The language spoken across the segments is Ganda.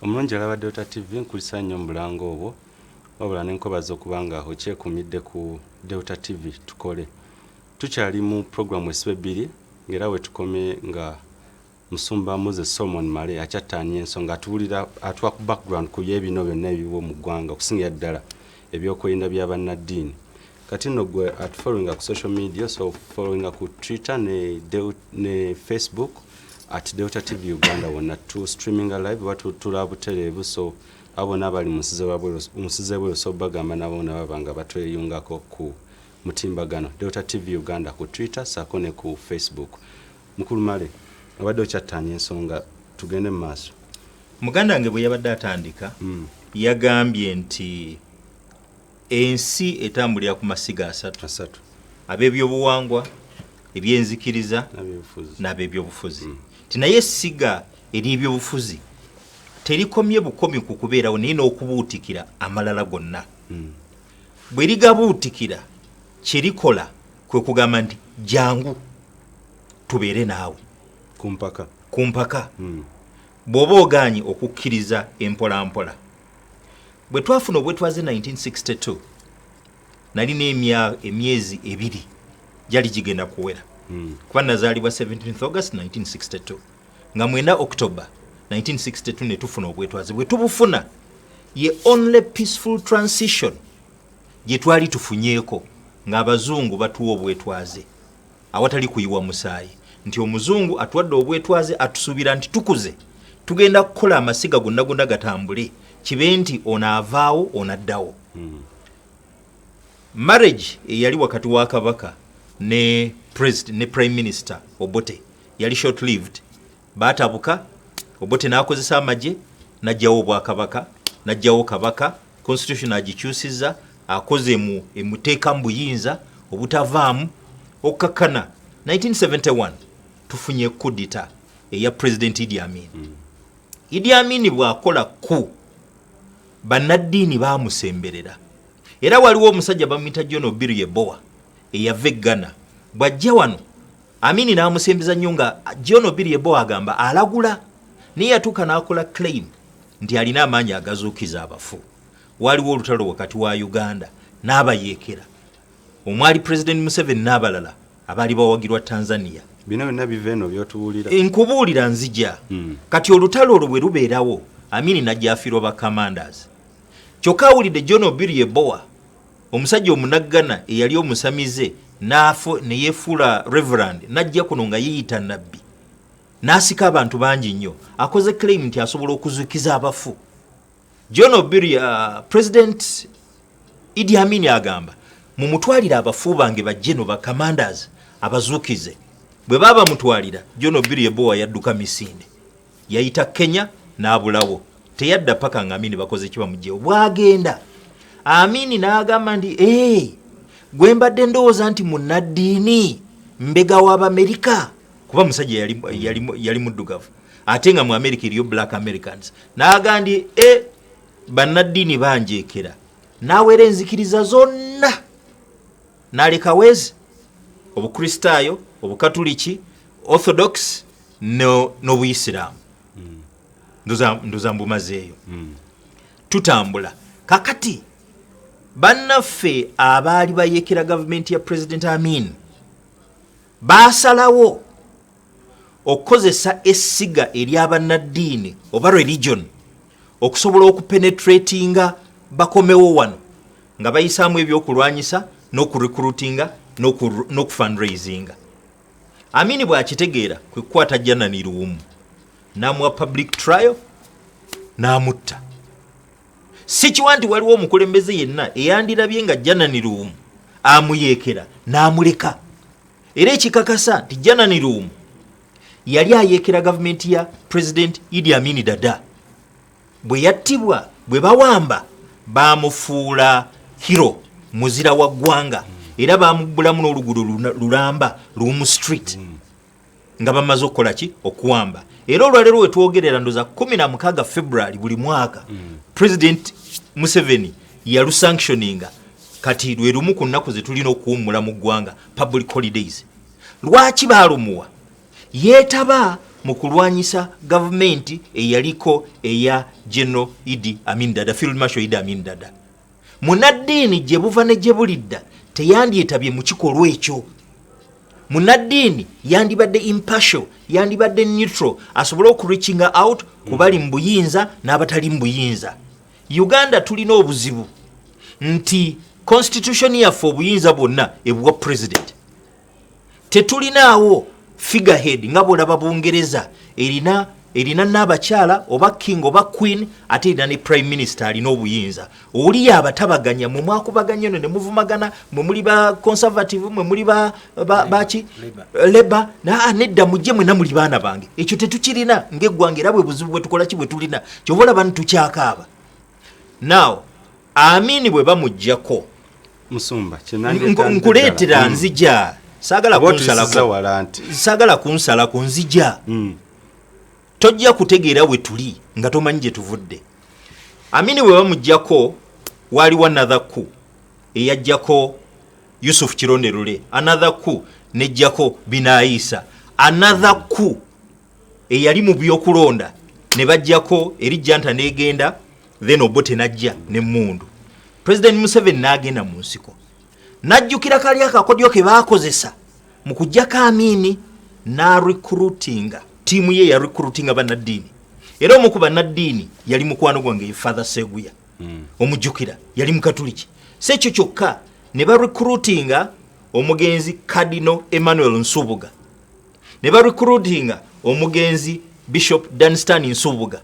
Omulungi alaba Delta TV nkulisa nnyo mulango obwo wabula nenkobaza okubanga okyekumidde ku Delta TV tukole tukyali mu program esibe bbiri ngera we tukome nga Musumba Moses Solomon Male akyatanye ensonga atubulira atwa ku background ku yebino byonna ebiwo mu ggwanga okusinga ddala ebyokwerinda by'abannaddiini kati nno gwe atufollowinga ku social media so followinga ku Twitter ne Facebook at Delta TV Uganda wonna tu streaming live watu tulabuterevu so abona bali musize bwe so bagamba nabona babanga batweyungako ku mutimbagano Delta TV Uganda ku Twitter sako ne ku Facebook mukulu Male abadde okyatanye ensonga tugende mu maaso muganda wange bwe yabadde atandika yagambye nti ensi etambulira ku masiga asatu ab'ebyobuwangwa ebyenzikiriza n'ab'ebyobufuzi tinaye essiga ery'ebyobufuzi terikomye bukomi ku kubeerawo naye n'okubuutikira amalala gonna bwe ligabuutikira kye likola kwe kugamba nti jangu tubeere naawe ku mpaka bw'oba ogaanye okukkiriza empolampola bwe twafuna obwetwaze 1962 nalina emyezi ebiri gyali gigenda kuwera kuba nazaalibwa 17th August 1962 nga mwenda October 1962 ne tufuna obwetwaze bwe tubufuna ye only peaceful transition gye twali tufunyeeko ng'abazungu batuwa obwetwaze awatali kuyiwa musaayi nti omuzungu atuwadde obwetwaze atusuubira nti tukuze tugenda kukola amasiga gonna gatambule kibe nti onaavaawo onaddawo marriage eyali wakati wa kabaka ne prime minister Obote yali short lived batabuka Obote n'akozesa amagye najjawo obwakabaka najjawo kabaka constitution agikyusiza akoze mu emuteeka mu buyinza obutavaamu okkakkana 1971 tufunye kudita eya president Idi Amin Idi Amin bw'akola ku bannaddiini baamusemberera era waliwo omusajja bamuyita John Obiru Yeboah eyava Ghana bw'ajja wano Amin n'amusembeza nnyo nga John Obiru Yeboah agamba alagula naye yatuuka n'akola claim nti alina amaanyi agazuukiza abafu waliwo olutalo wakati wa Uganda n'abayeekera omwali President Museveni n'abalala abaali bawagirwa Tanzania bino byonna biva eno by'otubuulira nkubuulira nzija kati olutalo olwo bwe lubeerawo Amin n'ajja afiirwa ba commanders kyokka awulidde John Obiru Yeboah omusajja omunaggana eyali omusamize ne yeefuula reverend n'ajja kuno nga yeeyita nabbi n'asika abantu bangi nnyo akoze claim nti asobola okuzuukiza abafu John Obiru President Idi Amin agamba mumutwalire abafu bange bajjeno ba commanders abazuukize bwe baba mutwalira John Obiru Yeboah yadduka misinde yayita Kenya n'abulawo teyadda paka nga Amin bakoze kiba mujjewo bwagenda Amin n'agamba nti gwe mbadde ndowooza nti munnaddiini mbega w'Abamerika kuba musajja yali muddugavu ate nga mu America eriyo black Americans n'agamba nti bannaddiini banjeekera n'aweera enzikiriza zonna n'aleka wezi obukristaayo obukatuliki orthodox n'obuyisiraamu ndoza mbumazeeyo tutambula kakati bannaffe abaali bayeekera gavumenti ya President Amin baasalawo okukozesa essiga ery'abannaddiini oba religion okusobola okupenetratinga bakomewo wano nga bayisaamu ebyokulwanyisa n'okurecruitinga n'okufundraisinga Amin bw'akitegeera kwe kukwata Janani Luwum n'amuwa public trial n'amutta si kiwa nti waliwo omukulembeze yenna eyandirabye nga Janani Luwum amuyeekera n'amuleka era ekikakasa nti Janani Luwum yali ayeekera gavumenti ya President Idi Amin Dada bwe yattibwa bwe bawamba baamufuula hero muzira wa ggwanga era baamubbulamu n'oluguudo lulamba Luwum Street nga bamaze okukola ki okuwamba era olwaleero wetwogerera ndoza 16 February buli mwaka President Museveni yalusanctioninga kati lwe lumu ku nnaku ze tulina okuwummula mu ggwanga public holidays lwaki baalumuwa yeetaba mu kulwanyisa gavumenti eyaliko eya General Idi Amin Dada, Field Marshal Idi Amin Dada. Munaddiini gye buva ne gye bulidda teyandyetabye mu kikolwa ekyo. Munaddiini yandibadde impartial, yandibadde neutral, asobole okureachinga out ku bali mu buyinza n'abatali mu buyinza. Uganda tulina obuzibu nti constitution yaffe obuyinza bwonna ebuwa president. Tetulinaawo figurehead nga bw'olaba Bungereza erina n'abakyala oba king oba queen ate erina ne prime minister alina obuyinza. Oli abatabaganya mwe mwakubaganya ne muvumagana, mwe muli ba conservative, mwe muli baki Labour, nedda mujje mwe namuli baana bange. Ekyo tetukirina ng'eggwanga era bwe buzibu bwe tukola ki bwe tulina. Kyobola bano tukyakaaba. Now, Amini bwe bamujjako Musumba nkuleetera nzija saagala kunsalako nzija tojja kutegeera we tuli nga tomanyi gye tuvudde. Amini bwe bamujjako waaliwo another coup eyajjako Yusuf Kironderule, another coup nejjako Binaisa, another coup eyali mu byokulonda ne bajjako erijjanta n'egenda, then Obote najja ne Mundu. President Museveni n'agenda mu nsiko n'ajjukira kali akakodyo ke baakozesa mu kujjako Amini n'arecruitinga tiimu ye ya recruitinga bannaddiini. Era omu ku bannaddiini yali mukwano gwange Father Seguya omujjukira yali mukatuliki. Si ekyo kyokka ne barecruitinga omugenzi Cardinal Emmanuel Nsubuga, ne barecruitinga omugenzi Bishop Dunstan Nsubuga,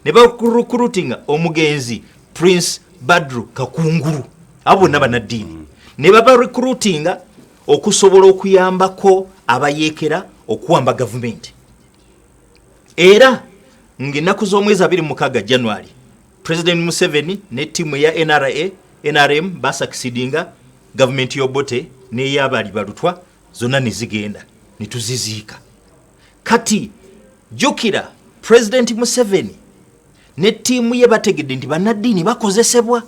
ne barecruitinga omugenzi Prince Badru Kakunguru. Abo bonna bannaddiini ne babarecruitinga okusobola okuyambako abayeekera okuwamba gavumenti. Era ng'ennaku z'omwezi 26 January President Museveni ne ttiimu ya NRM basaksidinga gavumenti y'Obote n'ey'abaali balutwa zonna ne zigenda ne tuziziika. Kati jjukira President Museveni ne ttiimu ye bategedde nti bannaddiini bakozesebwa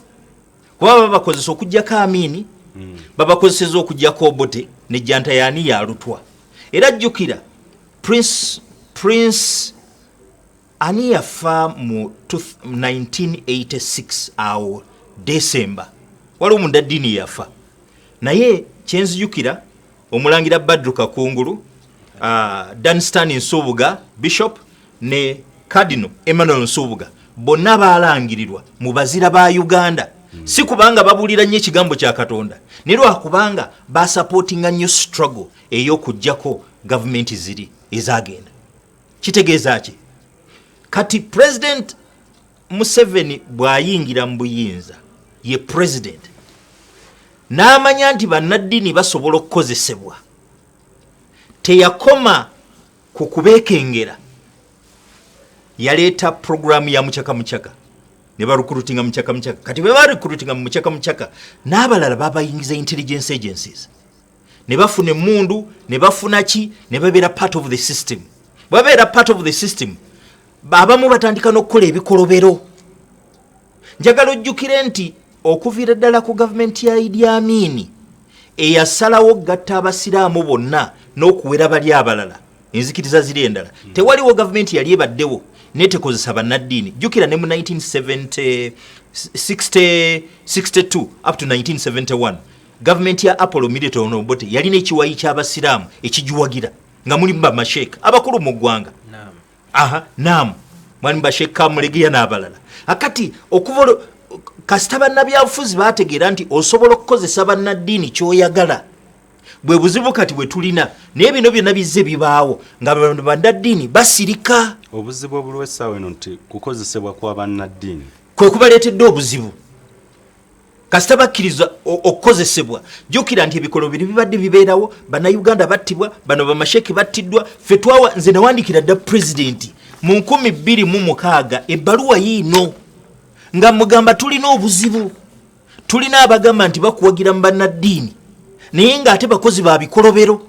kuba babakozesa okujjako Amini, babakozeseza okujjako Obote n'ejjanta yaani yalutwa. Era jjukira Prince ani yafa mu 1986 awo December, waliwo munaddiini yafa naye kyenzijukira omulangira Badru Kakungulu, Dunstan Nsubuga Bishop ne Cardinal Emmanuel Nsubuga bonna baalangirirwa mu bazira ba Uganda. Si kubanga babulira nnyo ekigambo kya Katonda, ne lwakubanga basupportinga nnyo struggle ey'okujjako gavumenti ziri ezagenda. Kitegeeza ki? Kati President Museveni bw'ayingira mu buyinza ye president n'amanya nti bannaddiini basobola okukozesebwa, teyakoma ku kubeekengera, yaleeta programu ya mucaka ne barecruitinga mucaka. Kati bwe barecruitinga mu mucaka n'abalala babayingiza intelligence agencies ne bafuna emmundu ne bafuna ki ne babeera part of the system. Babeera part of the system abamu batandika n'okukola ebikolobero. Njagala ojjukire nti okuviira ddala ku gavumenti ya Idi Amini eyasalawo gatta abasiraamu bonna n'okuwera bali abalala, enzikiriza ziri endala, tewaliwo gavumenti yali ebaddewo netekozesa bannaddiini. Jjukira ne mu 1962 up to 1971 gavumenti ya Apollo Milton Obote yalina ekiwayi ky'abasiraamu ekijuwagira nga mulimu bamasheeka abakulu mu ggwanga. Naam, mwalimu Basheek Kamulegeya n'abalala. Akati okuva kasita bannabyabufuzi baategeera nti osobola okukozesa bannaddiini ky'oyagala. Bwe buzibu kati bwe tulina naye bino byonna bizze bibaawo nga bannaddiini basirika. Obuzibu obulwa essaawa eno nti kukozesebwa kwa bannaddiini kwe kubaleetedde obuzibu. Kasita bakkiriza okukozesebwa, jjukira nti ebikolo biri bibadde bibeerawo, bannayuganda battibwa, bano bamasheeki battiddwa. Ffe nze nawandiikira dda pulezidenti mu 2006 ebbaluwa yiino nga mugamba tulina obuzibu, tulina abagamba nti bakuwagira mu bannaddiini naye ng'ate bakozi ba bikolobero.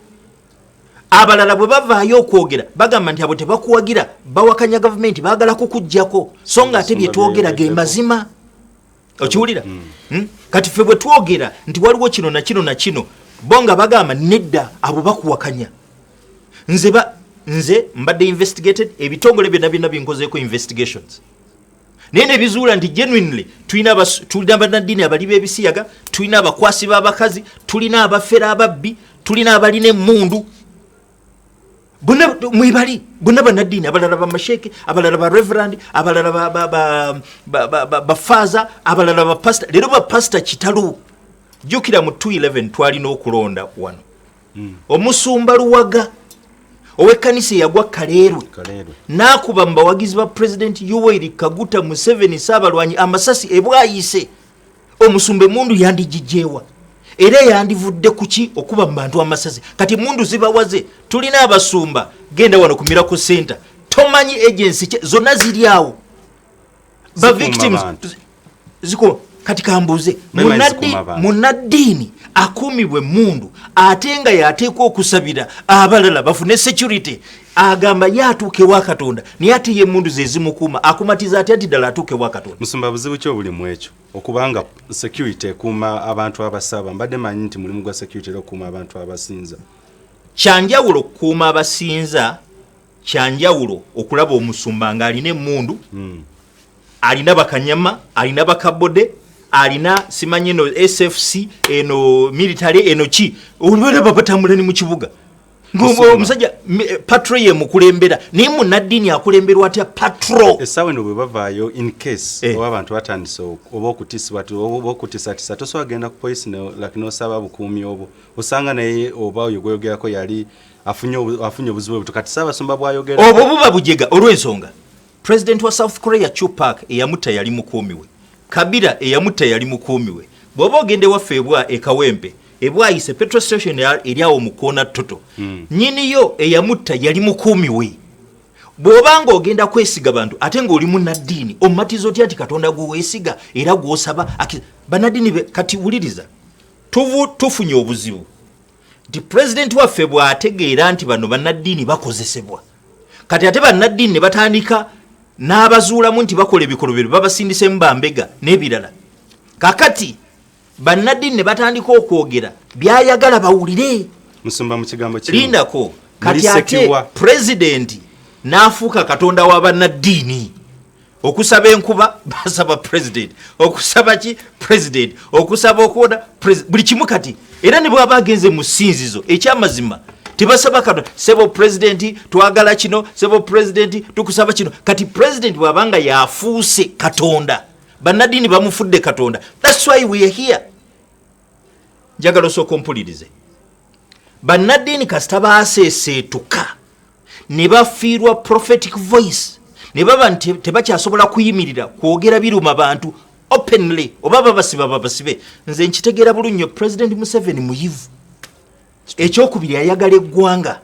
Abalala bwe bavaayo okwogera bagamba nti abo tebakuwagira, bawakanya gavumenti, baagala kukuggyako, so ng'ate bye twogera ge mazima. Okiwulira? Kati ffe bwe twogera nti waliwo kino na kino na kino, bo nga bagamba nedda abo bakuwakanya. Nze nze mbadde investigated ebitongole byonna binkozeeko investigations naye ne bizuula nti genuinely tulina bannaddiini abali b'ebisiyaga, tulina abakwasi b'abakazi, tulina abafera ababbi, tulina abalina emmundu, bonna mwebali, bonna bannaddiini, abalala bamasheeke, abalala ba reverand, abalala bafaaza, abalala bapasita. Leero bapasita kitalo. Jjukira mu 2011 twalina okulonda wano. Omusumba Luwaga ow'ekkanisa eyagwa Kaleerwe n'akuba mu bawagizi ba President Yoweri Kaguta Museveni Saabalwanyi amasasi ebwayise. Omusumba emmundu yandigijjeewa era yandivudde kuki okuba mu bantu amasasi. Kati emmundu zibawaze, tulina abasumba, genda wano ku Miracle Center, tomanyi agency zonna ziri awo ba victims ziko. Kati kambuuze, munnaddiini akuumibwa emmundu ate nga yateekwa okusabira abalala bafune security, agamba ye atuuke wa Katonda naye ate ye emmundu ze zimukuuma, akumatiza ate ati ddala atuuke wa Katonda. Musumba buzibu ki obuli mu ekyo okubanga security ekuuma abantu abasaba? Mbadde manyi nti mulimu gwa security era okuuma abantu abasinza. Kyanjawulo okukuuma abasinza, kyanjawulo okulaba omusumba nga alina emmundu, alina bakanyama, alina bakabode, alina simanyi eno SFC, eno military, eno ki, olwalaba batambula ni mu kibuga. Omusajja patro ye mukulembera naye munnaddiini akulemberwa atya patro? Essaawa eno bwe bavaayo in case oba abantu batandise oba okutisatisa tosobola genda ku poliisi n'osaba bukuumi obwo, osanga naye oba oyo gweyogerako yali afunye obuzibu obuto. Kati Ssaabasumba bw'ayogera obwo buba bujega olw'ensonga President wa South Korea Chupak eyamutta yali mukuumi we, Kabila eyamutta yali mukuumi we. Bw'oba ogende waffe ekawempe ebwayise petrol station eri awo mu koona Toto, nyiniyo eyamutta yali mukuumi we. Bw'obanga ogenda kwesiga bantu ate ng'oli munnaddiini omumatiza otya nti Katonda gwe weesiga era gw'osaba? Bannaddiini kati wuliriza, tufunye obuzibu nti pulezidenti waffe bw'ategeera nti bano bannaddiini bakozesebwa, kati ate bannaddiini ne batandika n'abazuulamu nti bakola ebikolobero, babasindisemu bambega n'ebirala. Kakati bannaddiini ne batandika okwogera byayagala bawulire. Musumba mu kigambo kimu lindako, kati ate pulezidenti n'afuuka Katonda wa bannaddiini. Okusaba enkuba basaba pulezidenti, okusaba ki pulezidenti, okusaba okuwoda buli kimu. Kati era ne bw'aba agenze mu ssinzizo ekyamazima tebasaba Katonda, sebo pulezidenti twagala kino, sebo pulezidenti tukusaba kino. Kati pulezidenti bw'abanga yafuuse Katonda, bannaddiini bamufudde Katonda. That's why we are here. Njagala osooka ompulirize, bannaddiini kasita baaseeseetuka ne bafiirwa prophetic voice, ne baba nti tebakyasobola kuyimirira kwogera biruma bantu openly, oba babasibe. Nze nkitegeera bulungi President Museveni muyivu. Ekyokubiri ayagala eggwanga.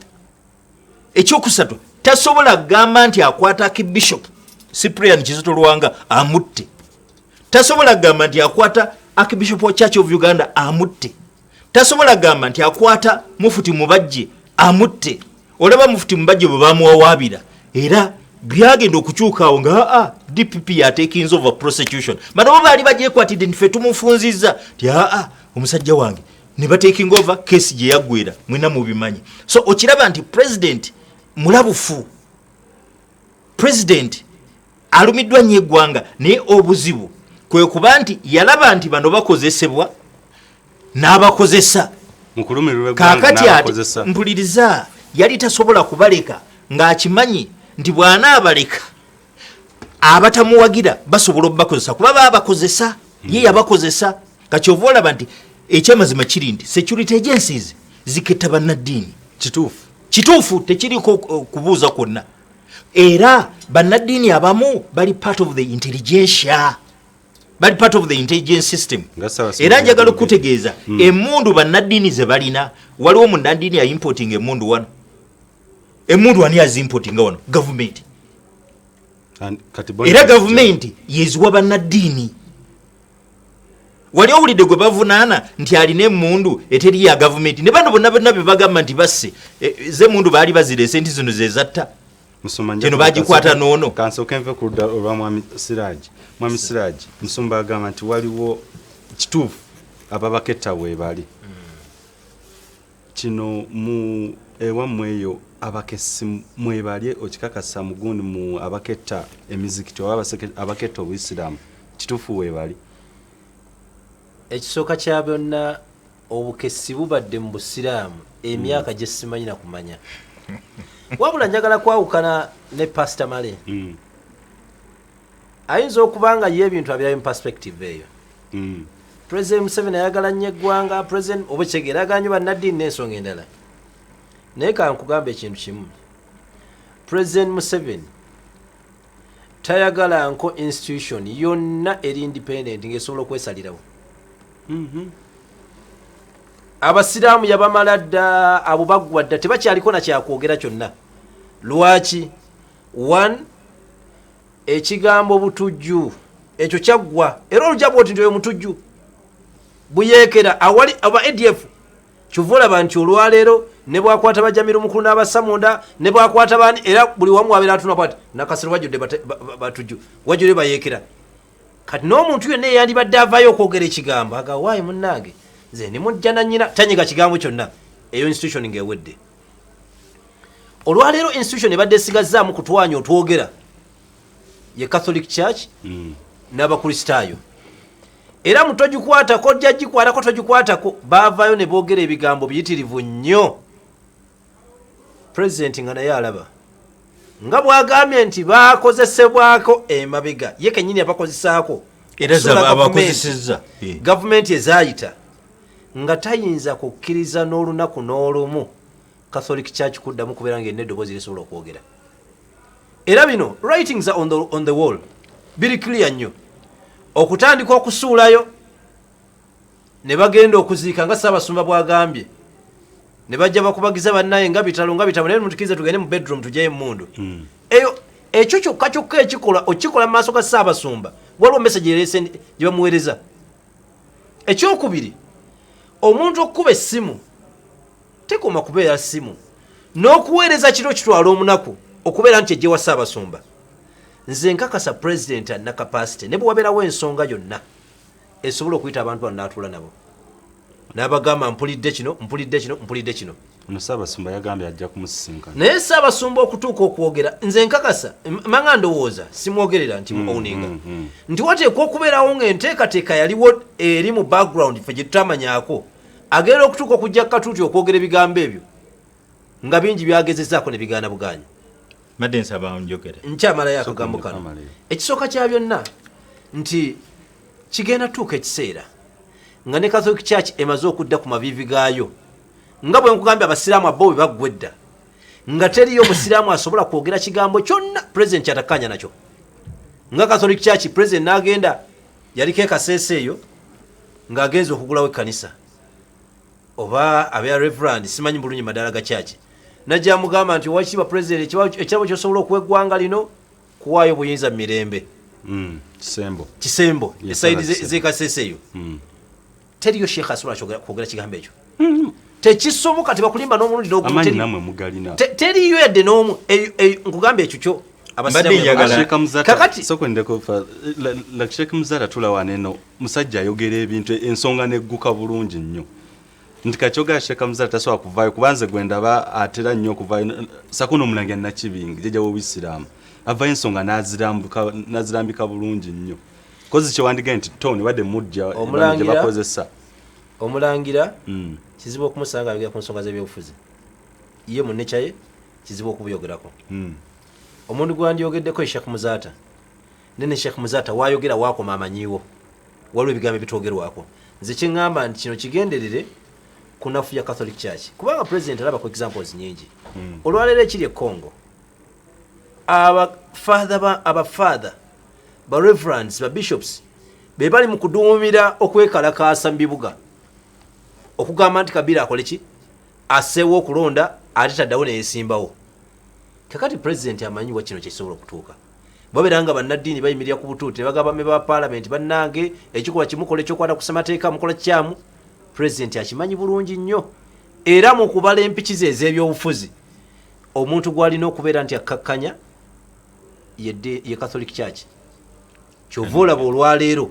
Ekyokusatu tasobola kugamba nti akwata Archbishop Cyprian Kizito Lwanga amutte. Tasobola kugamba nti akwata Archbishop wa Church of Uganda amutte. Tasobola kugamba nti akwata Mufuti Mubajje amutte. Olaba Mufuti Mubajje bwe bamuwawaabira era byagenda okukyuka awo nga DPP yatekinze over prosecution. Bano baali bagyekwatidde nti ffe tumufunzizza ti omusajja wange ne batekinga over case gye yaggwera, mwena mubimanyi. So okiraba nti president mulabufu, president alumiddwa nnyo eggwanga, naye obuzibu kwe kuba nti yalaba nti bano bakozesebwa n'abakozesa. Kaakati ate mpuliriza, yali tasobola kubaleka ng'akimanyi nti bw'anaabaleka abatamuwagira basobola obakozesa kuba baabakozesa, ye yabakozesa. Kakyova olaba nti ekyamazima kiri nti security agencies ziketta bannaddiini. Kituufu tekiriko kubuuza kwonna. Era bannaddiini abamu bali part of the intelligentsia, bali part of the intelligence system. Era njagala okutegeeza emmundu bannaddiini ze balina, waliwo munnaddiini ya importing emmundu wano. Emmundu ani azimportinga wano? Government. Era government yeziwa bannaddiini. Wali owulidde gwe bavunaana nti alina emmundu eteri ya government, ne bano bonna be bagamba nti basse ze emmundu baali bazirese nti zino ze zatta. Kino bagikwata noono. Kansooka nve ku ludda olwa Mwami Siraaji. Musumba agamba nti waliwo kituufu ababaketta weebali. Kino mu ewammwe eyo abakesi mwebalye okikakasa mugundi mu abaketta emizikiti oba abaketta obuyisiraamu kituufu weebali? Ekisooka kya byonna obukesi bubadde mu busiraamu emyaka gye simanyi na kumanya. Wabula njagala kwawukana ne Pastor Male. Ayinza okuba nga ye ebintu abirayo mu perspective eyo. President Museveni ayagala nnyo eggwanga, President Obwekyegeera aganye bannaddiini n'ensonga endala. Naye ka nkugamba ekintu kimu. President Museveni tayagala nko institution yonna eri independent ng'esobola okwesalirawo. Abasiraamu yabamala dda, abo baggwa dda, tebakyaliko na kyakwogera kyonna. Lwaki? One, ekigambo butujju ekyo kyaggwa era olujja bwoti nti oyo mutujju buyeekera awali aba ADF kyuva olaba nti olwaleero ne bwakwata bajamira omukulu n'abasamunda ne bwakwata baani era buli wamu abeera atuna bwati nakasiro wajjudde batujju wajjudde bayeekera. Kati n'omuntu yenna eyandibadde avaayo okwogera ekigambo agawaayi munnange nze ndi mujja na nnyina tanyiga kigambo kyonna, eyo institution ng'ewedde. Olwaleero institution ebadde esigazzaamu kutwanya otwogera ye Catholic Church n'abakristaayo, era mutogikwatako jjagikwatako togikwatako baavaayo ne boogera ebigambo biyitirivu nnyo. President nga naye alaba nga bw'agambye nti baakozesebwako emabega, ye kennyini abakozesaako era abakozesezza gavumenti ezaayita nga tayinza kukkiriza n'olunaku n'olumu Catholic Church kuddamu kubeera ng'erina eddoboozi lisobola okwogera. Era bino writings are on the wall biri clear nnyo. Okutandika okusuulayo ne bagenda okuziika nga Ssaabasumba bw'agambye, ne bajja bakubagiza bannaye nga bitalo naye mutukirize tugende mu bedroom tugyeyo emmundu. Eyo ekyo kyokka kyokka ekikola okikola mu maaso ga Ssaabasumba waliwo message yereese gye bamuweereza. Ekyokubiri, omuntu okukuba essimu tekoma kubeera ssimu n'okuweereza kiro kitwala omunaku okubeera nti ejjewa Ssaabasumba. Nze nkakasa president alina capacity ne bwe wabeerawo ensonga yonna esobola okuyita abantu bano n'atuula nabo n'abagamba mpulidde kino mpulidde kino mpulidde kino. Ono Ssaabasumba yagambye ajja kumusisinkana. Naye Ssaabasumba okutuuka okwogera nze nkakasa manga ndowooza simwogerera nti owninga nti wateekwa okubeerawo ng'enteekateeka yaliwo eri mu background ffe gye tutamanyaako agenda okutuuka okujja katuuti okwogera ebigambo ebyo nga bingi byagezezaako ne bigaana bugaanyi. Madde nsaba njogere. Nkyamalayo akagambo kano. Ekisooka kya byonna nti kigenda tuuka ekiseera nga ne Catholic Church emaze okudda ku maviivi gaayo nga bwe nkugambye abasiraamu abo bwe baggwa edda nga teriyo musiraamu asobola kwogera kigambo kyonna president kyatakkanya nakyo. Nga Catholic Church president n'agenda yaliko ekaseese eyo ng'agenza okugulawo ekkanisa oba abya reverend simanyi bulungi madaala ga church najja mugamba nti wakiba president ekirabo kyosobola okweggwanga lino kuwaayo buyinza mu mirembe. Kisembo esaidi z'ekaseese eyo teriyo sheekh asobola kwogera kigambo ekyo. Tekisoboka tebakulimba n'omulundi n'ogumu teriyo yadde n'omu nkugamba ekyo kyo kakati Sheikh Muzara tula waneno musajja ayogera ebintu ensonga negguka bulungi nnyo nti kakyoga Sheikh Muzara tasobola kuvaayo kubanze gwendaba atera nnyo okuvaayo sakuno omulange nakibingi jjajja w'obusiraamu avaayo ensonga nazirambika bulungi nnyo kozi kyewandiga nti Tony wadde mujja gye bakozesa omulangira kizibu okumusanga ayogera ku nsonga z'ebyobufuzi ye mu nature ye kizibu okubuyogerako. Omuntu gwandyogeddeko Sheikh Muzata nene Sheikh Muzata waayogera waakoma amanyiiwo waliwo ebigambo ebitwogerwako. Nze kyeŋŋamba nti kino kigenderere ku nafu ya Catholic Church kubanga president alaba ku examples nyingi. Olwaleero ekiri e Congo abafather ba reverends ba bishops be bali mu kuduumira okwekalakaasa mu bibuga okugamba nti Kabila akole ki aseewo okulonda ate taddawo neyesimbawo. Kakati president amanyiwa kino kyekisobola okutuuka babeera nga bannaddiini bayimirira ku butuuti ne bagamba me ba parliament bannange ekikuba kimukola ekyokwata ku ssemateeka mukola kyamu. President akimanyi bulungi nnyo era mu kubala empikizo ez'ebyobufuzi omuntu gw'alina okubeera nti akkakkanya ye Catholic Church. Kyova olaba olwaleero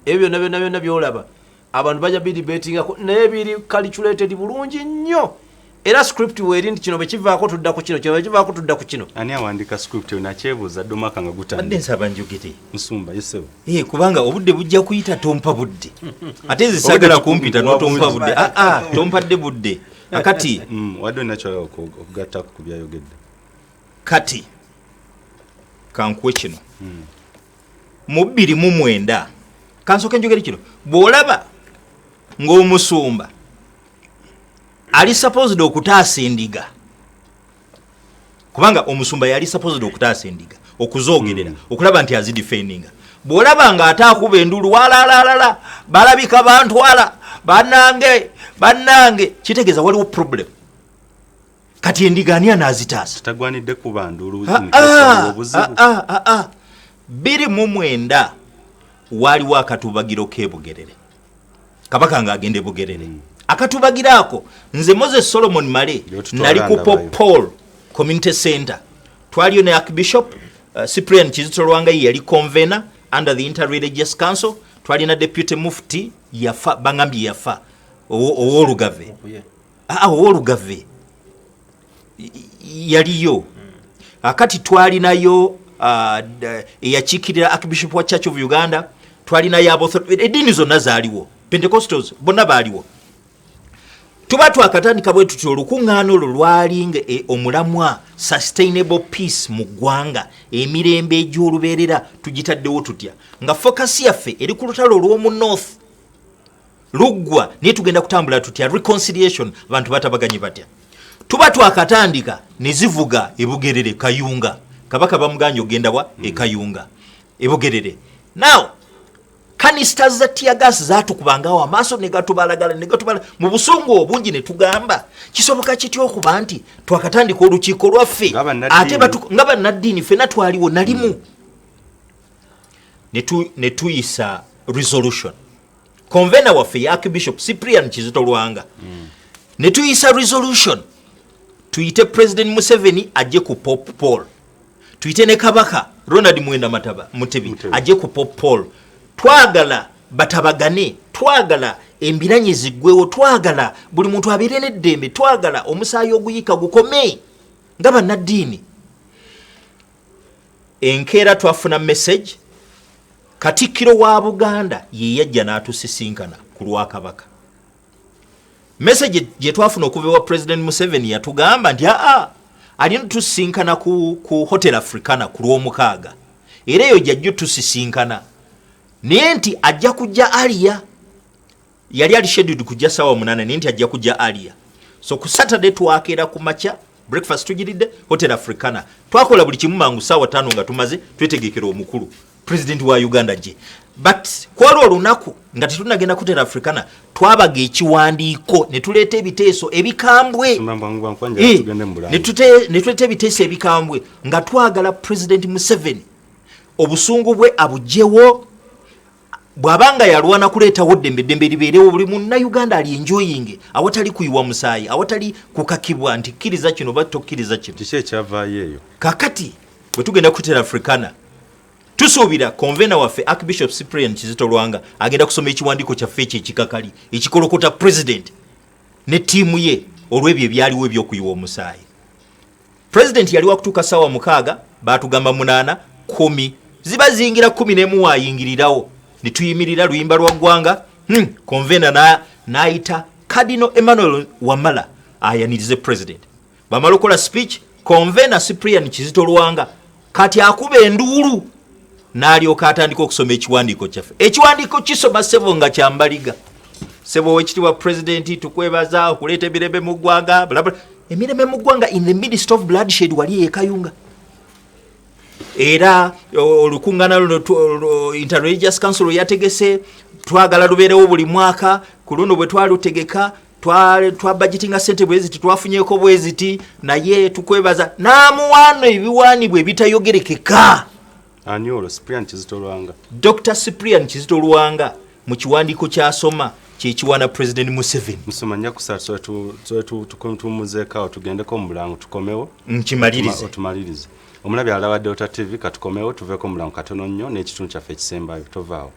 ebyo byonna byolaba abantu bajja bidibetingako naye biri calculated bulungi nnyo era script weeri nti kino bwe kivaako tudda ku kino kino bwe kivaako tudda ku kino. Ani awandiika script yo nakyebuuza Domaka nga Badde gutandika. nsaba njogere. Nsumba yesebo. Kubanga obudde bujja kuyita tompa budde. Ate nze saagala kumpita n'otompa budde. Tompadde budde. Akati wadde nakyo okugatta ku byayogedde. Kati kankuwe kino. Mu 2009 kansooke njogere kino. Bw'olaba ng'omusumba ali supposed okutaasa endiga, kubanga omusumba yali supposed okutaasa endiga okuzoogerera okulaba nti azidifendinga. Bw'olaba nga ate akuba endulu walalala balabika bantwala bannange kitegeeza waliwo problem. Kati endiga ani anaazitaasa? Tagwanidde kuba ndulu obuzibu. 2009 waliwo akatubagiro k'ebugerere, kabaka ng'agenda ebugerere. Akatubagiro ako nze Moses Solomon Male nali ku Pop Paul Community Center. Twaliyo ne Archbishop Cyprian Kizito Lwanga yali convener under the Inter-Religious Council. Twali na Deputy Mufti yafa, bangambye yafa Owolugave. Owolugave yaliyo. Akati twali nayo eyakiikirira Archbishop wa Church of Uganda. Twali nayo abo edini zonna zaaliwo. Pentecostals bonna baaliwo. Tuba twakatandika bwe tutyo olukuŋŋaano olwo lwalinga omulamwa sustainable peace mu ggwanga, emirembe egy'olubeerera tugitaddewo tutya, nga focus yaffe eri ku lutalo olw'omu north luggwa naye tugenda kutambula tutya, reconciliation, abantu batabaganye batya. Tuba twakatandika ne zivuga ebugerere Kayunga, kabaka bamuganye ogenda wa Kayunga ebugerere. Now kanistas za tiagas zatukubangawo amaaso ne gatubalagala mu busungu obungi ne tugamba kisoboka kityo okuba nti twakatandika olukiiko lwaffe ate nga bannaddiini ffenna twaliwo nalimu ne tuyisa resolution. Convener waffe ya Archbishop Cyprian Kizito Lwanga ne tuyisa resolution tuyite President Museveni ajje ku Pop Paul, tuyite ne kabaka Ronald Mwenda Mutebi ajje ku Pop Paul. Twagala batabagane, twagala embiranye ziggwewo, twagala buli muntu abeere n'eddembe, twagala omusaayi oguyika gukome nga bannaddiini. Enkeera twafuna message, Katikkiro wa Buganda ye yajja n'atusisinkana ku Lwakabaka. Message gye twafuna okuva wa President Museveni yatugamba nti alina tusisinkana ku Hotel Africana ku Lwomukaaga, era eyo jjajja tusisinkana. Naye nti ajja kujja Alia, yali ali scheduled kujja sawa 8 naye nti ajja kujja Alia. So ku Saturday twakeera ku macha breakfast tugiridde Hotel Africana. Twakola buli kimu mangu sawa 5 nga tumaze twetegekera omukulu President wa Uganda je. But kwalo olunaku nga tetunagenda ku Hotel Africana twabaga ekiwandiiko ne tuleeta ebiteeso ebikambwe. Ne tuleeta ebiteeso ebikambwe nga twagala President Museveni obusungu bwe abugyewo. Bwabanga yalwana kuleetawo ddembe libeerewo buli Munnayuganda ali enjoying awatali kuyiwa musaayi, awatali kukakibwa nti kkiriza kino oba tokkiriza kino. Kiki ekyavaayo eyo? Kakati bwe tugenda ku Hotel Africana tusuubira convener waffe Archbishop Cyprian Kizito Lwanga agenda kusoma ekiwandiiko kyaffe ekyo ekikakali ekikolokota President ne ttiimu ye olw'ebyo ebyaliwo ebyokuyiwa omusaayi. President yali wakutuuka ssaawa 6, baatugamba 8, 10, ziba zingira 11 waayingirirawo. Ne tuyimirira luyimba lwa ggwanga. Convener n'ayita Cardinal Emmanuel Wamala ayanirize President. Bamala okola speech, Convener Cyprian Kizito Lwanga kati akuba enduulu n'alyoka atandika okusoma ekiwandiiko kyaffe. Ekiwandiiko kisoma ssebo nga kyambaliga. Ssebo w'ekitiibwa President tukwebaza okuleeta emirembe mu ggwanga, emirembe mu ggwanga in the midst of bloodshed wali Kayunga. Era olukuŋŋaana luno Inter-Religious Council yategese twagala lubeerewo buli mwaka. Ku luno bwe twalutegeka twa budgetinga ssente bweziti twafunyeeko bweziti, naye tukwebaza n'amuwaano ebiwaanibwa ebitayogerekeka. Ani olwo Cyprian Kizito Lwanga? Dr. Cyprian Kizito Lwanga mu kiwandiiko ky'asoma kyekiwaana President Museveni. Musoma nja kusala tumuzeeko tugendeko mu Bulango tukomewo. Nkimalirize. Omulabi alawa Delta TV katukomewo tuveeko mu Bulango katono nnyo n'ekitundu kyaffe ekisembayo tovaawo.